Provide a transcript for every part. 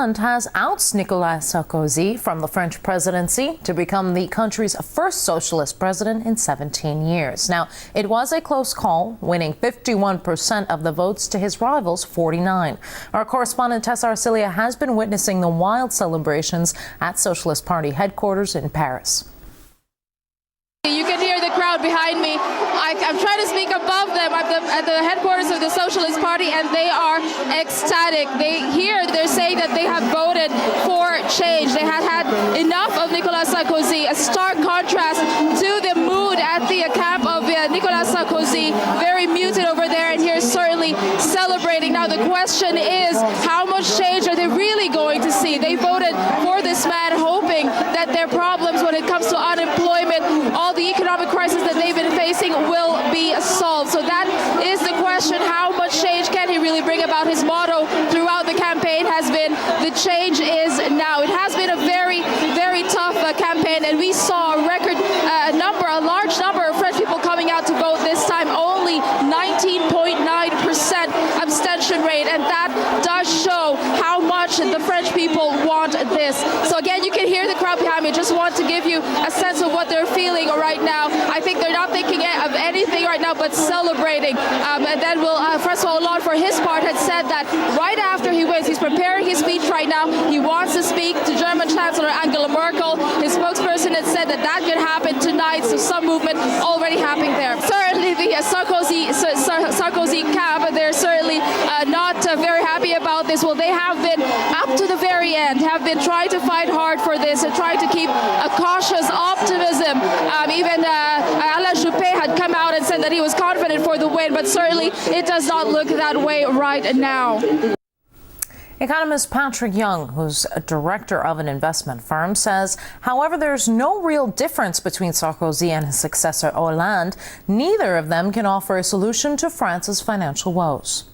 Hollande has ousted Nicolas Sarkozy from the French presidency to become the country's first socialist president in 17 years. Now, it was a close call, winning 51% of the votes to his rival's 49. Our correspondent Tesa Arcilla has been witnessing the wild celebrations at Socialist Party headquarters in Paris. You can hear the crowd behind me. I'm trying to speak above them at the headquarters of the Socialist Party, and they are ecstatic. They're saying that they have voted for change. They had had enough of Nicolas Sarkozy, a stark contrast to the mood at the camp of Nicolas Sarkozy, very muted over there, and here certainly celebrating. Now the question is, how much change are they really going to see? They voted for this man hoping that their problems when it comes to unemployment, all the economic crisis that they've been facing will be solved. So that is the question. How much change can he really bring about? His motto throughout the campaign has been, the change is now. It has been a very, very tough campaign, and we saw a large number of French people coming out to vote this time. Only 19.9% abstention rate, and that does show how much the French people want this. So again, you can hear the crowd behind me. Just want to give you a sense of what they're feeling right now. I think they're not thinking of anything right now but celebrating. And then Francois Hollande, for his part, had said that right after he wins, he's preparing his speech right now. He wants to speak to German Chancellor Angela Merkel. His spokesperson had said that that could happen tonight, so some movement already happening there. Certainly the Sarkozy camp, they're certainly not very happy about this. Well, they have been, up to the very end, have been trying to fight hard for this and trying to keep a cautious optimism. Even Alain Juppé had come out and said that he was confident for the win, but certainly it does not look that way right now. Economist Patrick Young, who's a director of an investment firm, says, however, there's no real difference between Sarkozy and his successor Hollande. Neither of them can offer a solution to France's financial woes.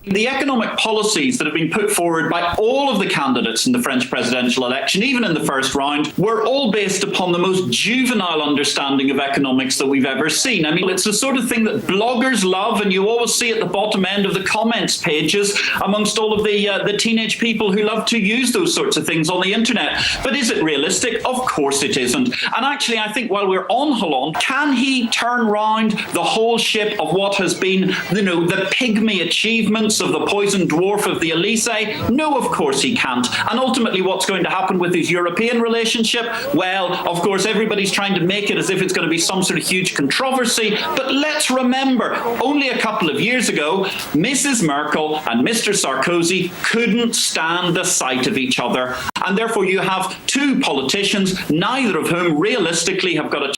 The economic policies that have been put forward by all of the candidates in the French presidential election, even in the first round, were all based upon the most juvenile understanding of economics that we've ever seen. I mean, it's the sort of thing that bloggers love, and you always see at the bottom end of the comments pages amongst all of the teenage people who love to use those sorts of things on the internet. But is it realistic? Of course it isn't. And actually, I think while we're on Hollande, can he turn round the whole ship of what has been, the pygmy achievements of the poisoned dwarf of the Elysee? No, of course he can't. And ultimately, what's going to happen with his European relationship? Well, of course, everybody's trying to make it as if it's going to be some sort of huge controversy. But let's remember, only a couple of years ago, Mrs. Merkel and Mr. Sarkozy couldn't stand the sight of each other. And therefore, you have two politicians, neither of whom realistically have got a